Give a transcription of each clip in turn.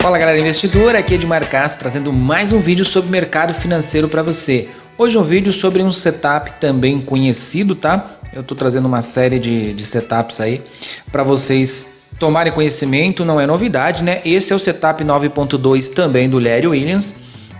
Fala galera investidora, aqui é Edmar Castro trazendo mais um vídeo sobre mercado financeiro para você. Hoje um vídeo sobre um setup também conhecido, tá? Eu tô trazendo uma série de setups aí para vocês tomarem conhecimento, não é novidade, né? Esse é o setup 9.2 também do Larry Williams,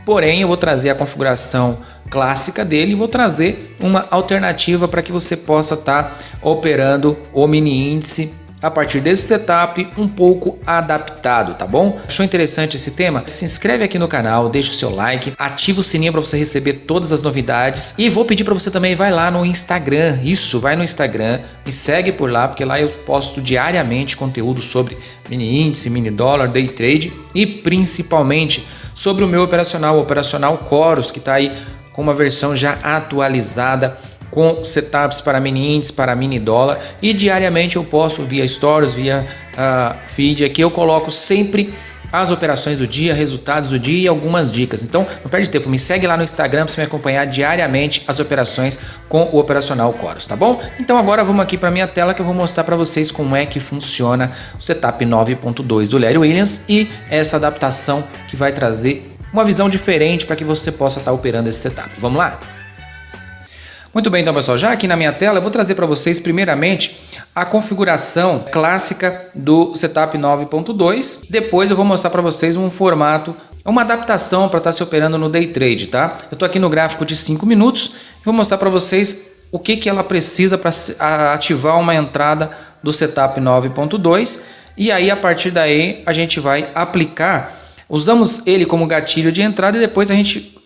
porém eu vou trazer a configuração clássica dele e vou trazer uma alternativa para que você possa estar operando o mini índice a partir desse setup um pouco adaptado, tá bom? Achou interessante esse tema? Se inscreve aqui no canal, deixa o seu like, ativa o sininho para você receber todas as novidades e vou pedir para você também vai lá no Instagram, vai no Instagram, me segue por lá porque lá eu posto diariamente conteúdo sobre mini índice, mini dólar, day trade e principalmente sobre o meu operacional, o operacional Coros, que está aí com uma versão já atualizada, com setups para mini índice, para mini dólar, e diariamente eu posto via stories, via feed aqui, eu coloco sempre as operações do dia, resultados do dia e algumas dicas. Então não perde tempo, me segue lá no Instagram para você me acompanhar diariamente as operações com o operacional Coros, tá bom? Então agora vamos aqui para minha tela que eu vou mostrar para vocês como é que funciona o setup 9.2 do Larry Williams e essa adaptação que vai trazer uma visão diferente para que você possa estar operando esse setup. Vamos lá? Muito bem, então pessoal, já aqui na minha tela eu vou trazer para vocês primeiramente a configuração clássica do setup 9.2. Depois eu vou mostrar para vocês um formato, uma adaptação para estar se operando no day trade, tá? Eu estou aqui no gráfico de 5 minutos e vou mostrar para vocês o que ela precisa para ativar uma entrada do setup 9.2 e aí a partir daí a gente vai aplicar, usamos ele como gatilho de entrada e depois a gente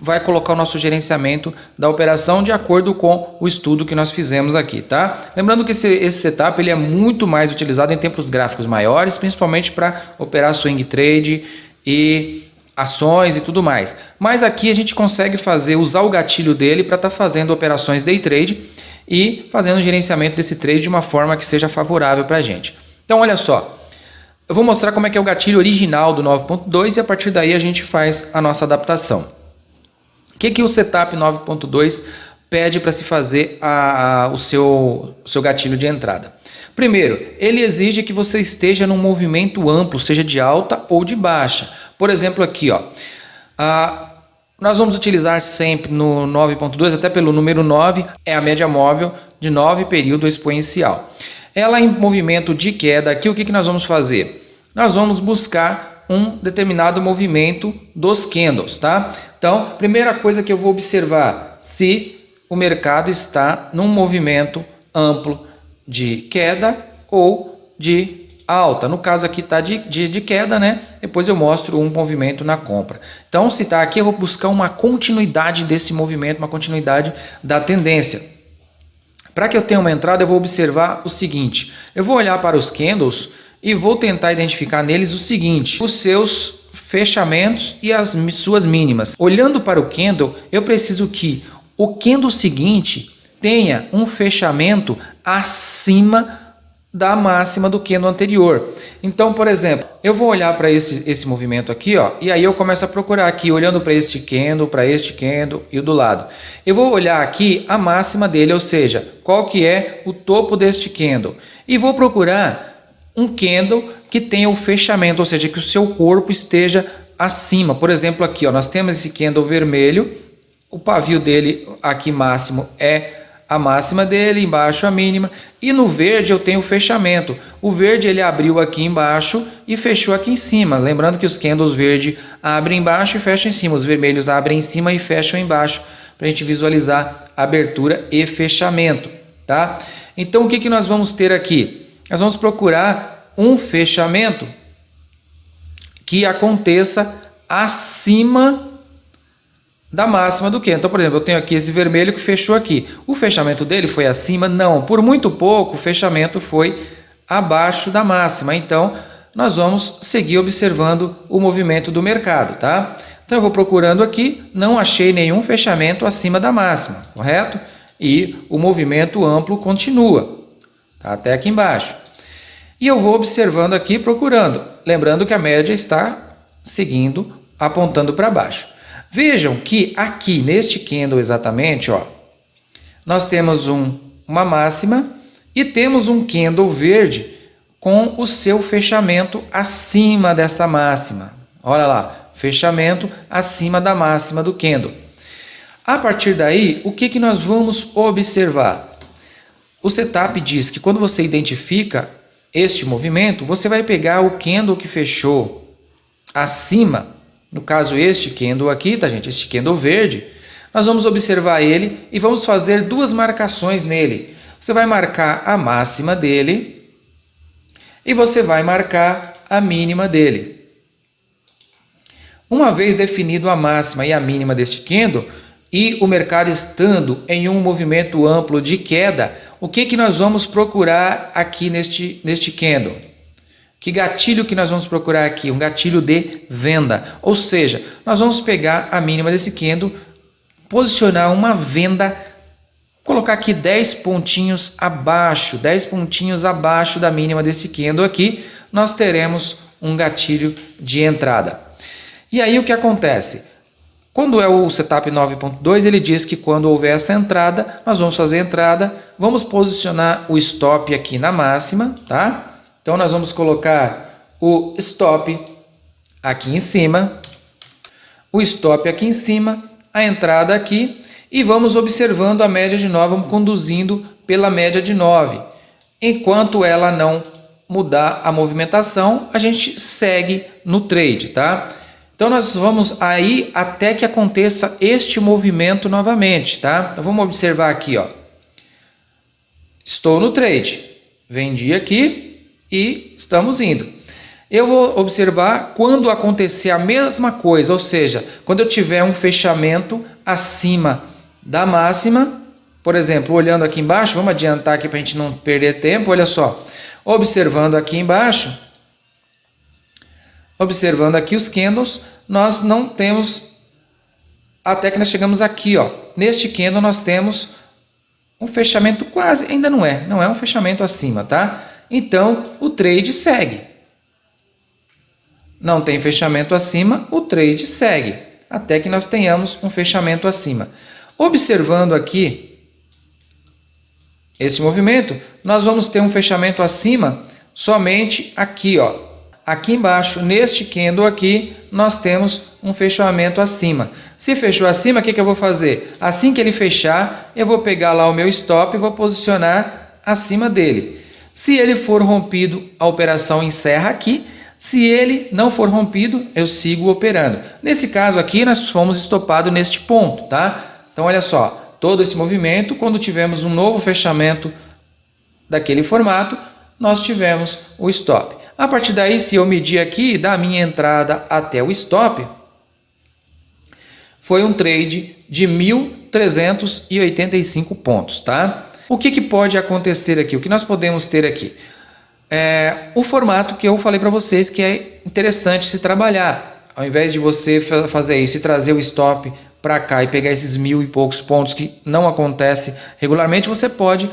vai colocar o nosso gerenciamento da operação de acordo com o estudo que nós fizemos aqui, tá? Lembrando que esse setup ele é muito mais utilizado em tempos gráficos maiores, principalmente para operar swing trade e ações e tudo mais. Mas aqui a gente consegue usar o gatilho dele para estar fazendo operações day trade e fazendo o gerenciamento desse trade de uma forma que seja favorável para a gente. Então olha só, eu vou mostrar como é que é o gatilho original do 9.2 e a partir daí a gente faz a nossa adaptação. O que o setup 9.2 pede para se fazer o seu gatilho de entrada? Primeiro, ele exige que você esteja num movimento amplo, seja de alta ou de baixa. Por exemplo, aqui, ó, nós vamos utilizar sempre no 9.2, até pelo número 9, é a média móvel de 9 período exponencial. Ela em movimento de queda, aqui o que nós vamos fazer? Nós vamos buscar um determinado movimento dos candles, tá? Então, primeira coisa que eu vou observar, se o mercado está num movimento amplo de queda ou de alta. No caso aqui está de queda, né? Depois eu mostro um movimento na compra. Então, se está aqui, eu vou buscar uma continuidade desse movimento, uma continuidade da tendência. Para que eu tenha uma entrada, eu vou observar o seguinte, eu vou olhar para os candles e vou tentar identificar neles o seguinte, os seus fechamentos e as suas mínimas. Olhando para o candle, eu preciso que o candle seguinte tenha um fechamento acima da máxima do candle anterior. Então, por exemplo, eu vou olhar para esse movimento aqui, ó, e aí eu começo a procurar aqui, olhando para este candle e o do lado. Eu vou olhar aqui a máxima dele, ou seja, qual que é o topo deste candle. E vou procurar um candle que tenha o fechamento, ou seja, que o seu corpo esteja acima. Por exemplo, aqui ó, nós temos esse candle vermelho, o pavio dele aqui máximo é a máxima dele, embaixo a mínima, e no verde eu tenho o fechamento. O verde ele abriu aqui embaixo e fechou aqui em cima. Lembrando que os candles verde abrem embaixo e fecham em cima, os vermelhos abrem em cima e fecham embaixo, para a gente visualizar abertura e fechamento, tá? Então o que nós vamos ter aqui? Nós vamos procurar um fechamento que aconteça acima da máxima do candle. Então, por exemplo, eu tenho aqui esse vermelho que fechou aqui. O fechamento dele foi acima? Não. Por muito pouco, o fechamento foi abaixo da máxima. Então, nós vamos seguir observando o movimento do mercado, tá? Então, eu vou procurando aqui, não achei nenhum fechamento acima da máxima, correto? E o movimento amplo continua. Tá até aqui embaixo. E eu vou observando aqui, procurando. Lembrando que a média está seguindo, apontando para baixo. Vejam que aqui, neste candle exatamente, ó, nós temos uma máxima e temos um candle verde com o seu fechamento acima dessa máxima. Olha lá, fechamento acima da máxima do candle. A partir daí, o que nós vamos observar? O setup diz que quando você identifica este movimento, você vai pegar o candle que fechou acima, no caso este candle aqui, tá gente? Este candle verde, nós vamos observar ele e vamos fazer duas marcações nele. Você vai marcar a máxima dele e você vai marcar a mínima dele. Uma vez definido a máxima e a mínima deste candle, e o mercado estando em um movimento amplo de queda, o que nós vamos procurar aqui neste candle? Que gatilho que nós vamos procurar aqui? Um gatilho de venda. Ou seja, nós vamos pegar a mínima desse candle, posicionar uma venda, colocar aqui 10 pontinhos abaixo, 10 pontinhos abaixo da mínima desse candle aqui, nós teremos um gatilho de entrada. E aí o que acontece? Quando é o setup 9.2, ele diz que quando houver essa entrada, nós vamos fazer a entrada, vamos posicionar o stop aqui na máxima, tá? Então nós vamos colocar o stop aqui em cima, o stop aqui em cima, a entrada aqui, e vamos observando a média de 9, vamos conduzindo pela média de 9. Enquanto ela não mudar a movimentação, a gente segue no trade, tá? Então nós vamos aí até que aconteça este movimento novamente, tá? Então vamos observar aqui, ó. Estou no trade, vendi aqui e estamos indo. Eu vou observar quando acontecer a mesma coisa, ou seja, quando eu tiver um fechamento acima da máxima, por exemplo, olhando aqui embaixo, vamos adiantar aqui para a gente não perder tempo, olha só. Observando aqui embaixo, observando aqui os candles, nós não temos, até que nós chegamos aqui, ó. Neste candle nós temos um fechamento quase, ainda não é um fechamento acima, tá? Então, o trade segue. Não tem fechamento acima, o trade segue, até que nós tenhamos um fechamento acima. Observando aqui esse movimento, nós vamos ter um fechamento acima somente aqui, ó. Aqui embaixo, neste candle aqui, nós temos um fechamento acima. Se fechou acima, o que eu vou fazer? Assim que ele fechar, eu vou pegar lá o meu stop e vou posicionar acima dele. Se ele for rompido, a operação encerra aqui. Se ele não for rompido, eu sigo operando. Nesse caso aqui, nós fomos estopados neste ponto, tá? Então, olha só, todo esse movimento, quando tivemos um novo fechamento daquele formato, nós tivemos o stop. A partir daí, se eu medir aqui, da minha entrada até o stop, foi um trade de 1.385 pontos, tá? O que pode acontecer aqui? O que nós podemos ter aqui? O formato que eu falei para vocês que é interessante se trabalhar. Ao invés de você fazer isso e trazer o stop para cá e pegar esses 1.000 e poucos pontos que não acontece regularmente, você pode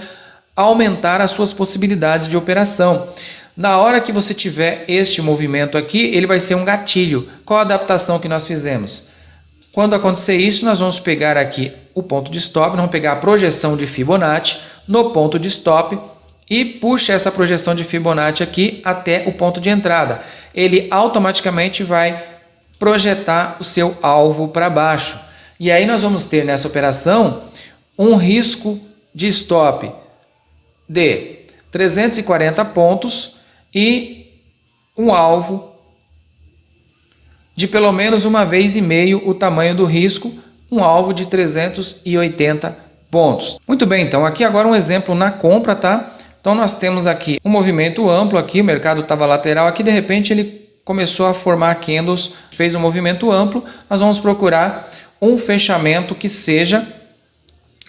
aumentar as suas possibilidades de operação. Na hora que você tiver este movimento aqui, ele vai ser um gatilho. Qual a adaptação que nós fizemos? Quando acontecer isso, nós vamos pegar aqui o ponto de stop, vamos pegar a projeção de Fibonacci no ponto de stop e puxa essa projeção de Fibonacci aqui até o ponto de entrada. Ele automaticamente vai projetar o seu alvo para baixo. E aí nós vamos ter nessa operação um risco de stop de 340 pontos e um alvo de pelo menos uma vez e meio o tamanho do risco, um alvo de 380 pontos. Muito bem, então aqui agora um exemplo na compra, tá? Então nós temos aqui um movimento amplo aqui, o mercado estava lateral aqui, de repente ele começou a formar candles, fez um movimento amplo, nós vamos procurar um fechamento que seja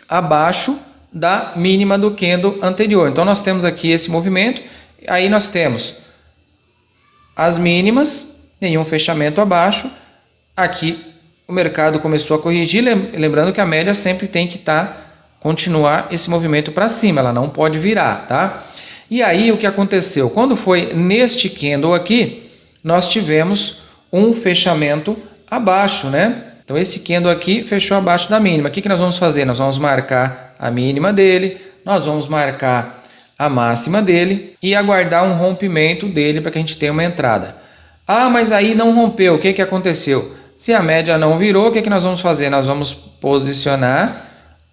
abaixo da mínima do candle anterior. Então nós temos aqui esse movimento, aí nós temos as mínimas, nenhum fechamento abaixo. Aqui o mercado começou a corrigir, lembrando que a média sempre tem que continuar esse movimento para cima, ela não pode virar, tá? E aí o que aconteceu? Quando foi neste candle aqui, nós tivemos um fechamento abaixo, né? Então esse candle aqui fechou abaixo da mínima. O que nós vamos fazer? Nós vamos marcar a mínima dele, nós vamos marcar a máxima dele e aguardar um rompimento dele para que a gente tenha uma entrada. Ah, mas aí não rompeu, o que que aconteceu? Se a média não virou, o que que nós vamos fazer? Nós vamos posicionar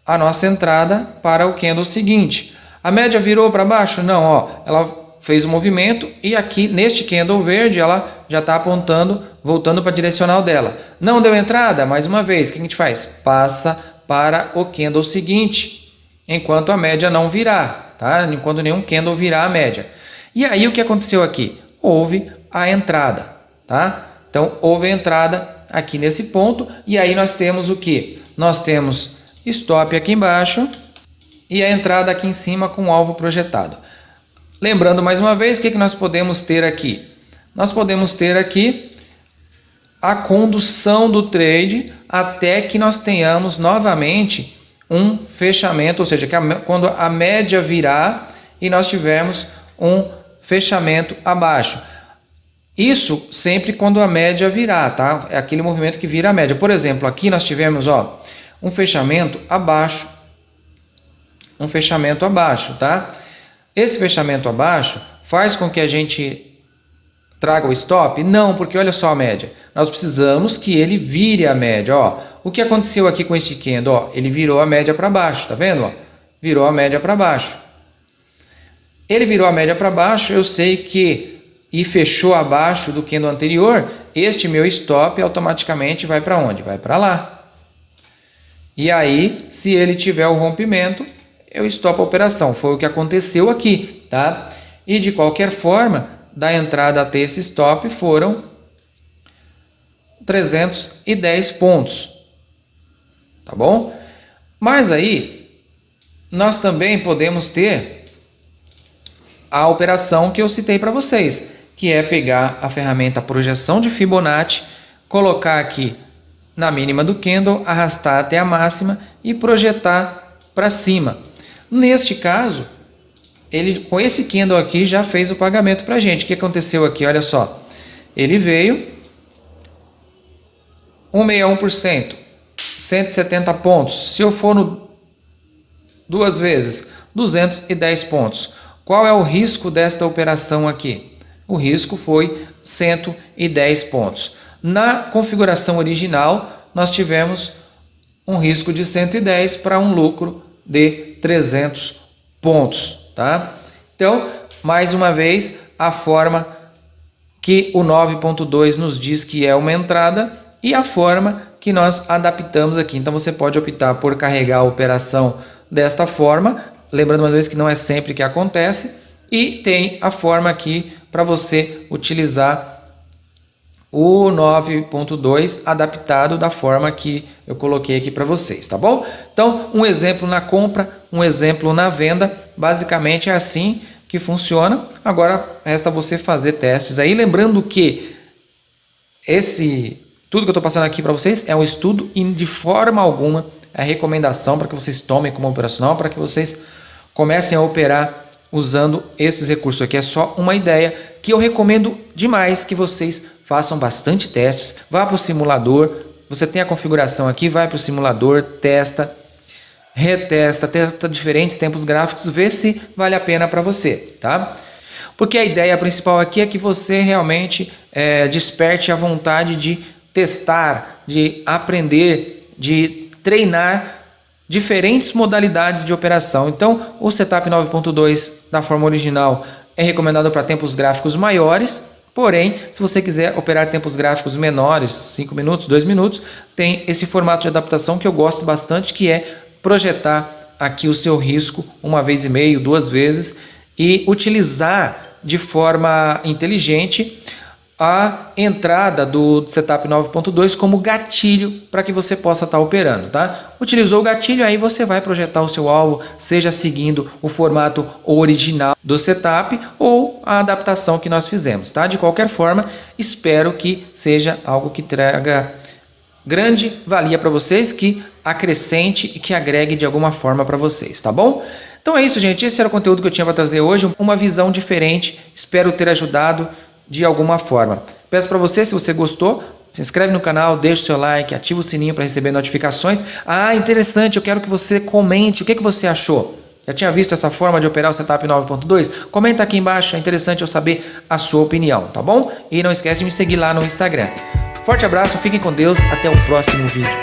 a nossa entrada para o candle seguinte. A média virou para baixo? Não, ó, ela fez o movimento e aqui neste candle verde ela já está apontando, voltando para a direcional dela. Não deu entrada? Mais uma vez, o que a gente faz? Passa para o candle seguinte, enquanto a média não virar, tá? Enquanto nenhum candle virar a média. E aí o que aconteceu aqui? Houve a entrada, tá? Então houve a entrada aqui nesse ponto e aí nós temos o que? Nós temos stop aqui embaixo e a entrada aqui em cima com o alvo projetado. Lembrando mais uma vez, o que nós podemos ter aqui? Nós podemos ter aqui a condução do trade até que nós tenhamos novamente um fechamento, ou seja, quando a média virar e nós tivermos um fechamento abaixo. Isso sempre quando a média virar, tá? É aquele movimento que vira a média. Por exemplo, aqui nós tivemos, ó, um fechamento abaixo, tá? Esse fechamento abaixo faz com que a gente traga o stop? Não, porque olha só a média. Nós precisamos que ele vire a média, ó. O que aconteceu aqui com este candle, ó? Ele virou a média para baixo, tá vendo, ó? Virou a média para baixo. Ele virou a média para baixo, eu sei que e fechou abaixo do candle anterior, este meu stop automaticamente vai para onde? Vai para lá. E aí, se ele tiver o rompimento, eu stop a operação. Foi o que aconteceu aqui, tá? E de qualquer forma, da entrada até esse stop foram 310 pontos. Tá bom? Mas aí, nós também podemos ter a operação que eu citei para vocês, que é pegar a ferramenta projeção de Fibonacci, colocar aqui na mínima do candle, arrastar até a máxima e projetar para cima. Neste caso, ele com esse candle aqui já fez o pagamento para a gente. O que aconteceu aqui? Olha só, ele veio 1,61%, 170 pontos. Se eu for no duas vezes, 210 pontos. Qual é o risco desta operação aqui? O risco foi 110 pontos. Na configuração original, nós tivemos um risco de 110 para um lucro de 300 pontos, tá? Então, mais uma vez, a forma que o 9.2 nos diz que é uma entrada e a forma que nós adaptamos aqui. Então, você pode optar por carregar a operação desta forma, lembrando mais uma vez que não é sempre que acontece, e tem a forma aqui para você utilizar o 9.2 adaptado da forma que eu coloquei aqui para vocês, tá bom? Então, um exemplo na compra, um exemplo na venda, basicamente é assim que funciona. Agora, resta você fazer testes aí, lembrando que tudo que eu estou passando aqui para vocês é um estudo e de forma alguma é recomendação para que vocês tomem como operacional, para que vocês comecem a operar usando esses recursos aqui. É só uma ideia que eu recomendo demais que vocês façam bastante testes. Vá para o simulador, você tem a configuração aqui, vai para o simulador, testa, retesta, testa diferentes tempos gráficos, vê se vale a pena para você, tá? Porque a ideia principal aqui é que você realmente desperte a vontade de testar, de aprender, de treinar diferentes modalidades de operação. Então, o setup 9.2 da forma original é recomendado para tempos gráficos maiores, porém, se você quiser operar tempos gráficos menores, 5 minutos, 2 minutos, tem esse formato de adaptação que eu gosto bastante, que é projetar aqui o seu risco uma vez e meio, 2 vezes, e utilizar de forma inteligente a entrada do setup 9.2 como gatilho para que você possa estar operando, tá? Utilizou o gatilho, aí você vai projetar o seu alvo, seja seguindo o formato original do setup ou a adaptação que nós fizemos, tá? De qualquer forma, espero que seja algo que traga grande valia para vocês, que acrescente e que agregue de alguma forma para vocês, tá bom? Então é isso, gente. Esse era o conteúdo que eu tinha para trazer hoje, uma visão diferente. Espero ter ajudado de alguma forma. Peço para você, se você gostou, se inscreve no canal, deixa o seu like, ativa o sininho para receber notificações. Ah, interessante, eu quero que você comente o que você achou. Já tinha visto essa forma de operar o Setup 9.2? Comenta aqui embaixo, é interessante eu saber a sua opinião, tá bom? E não esquece de me seguir lá no Instagram. Forte abraço, fiquem com Deus, até o próximo vídeo.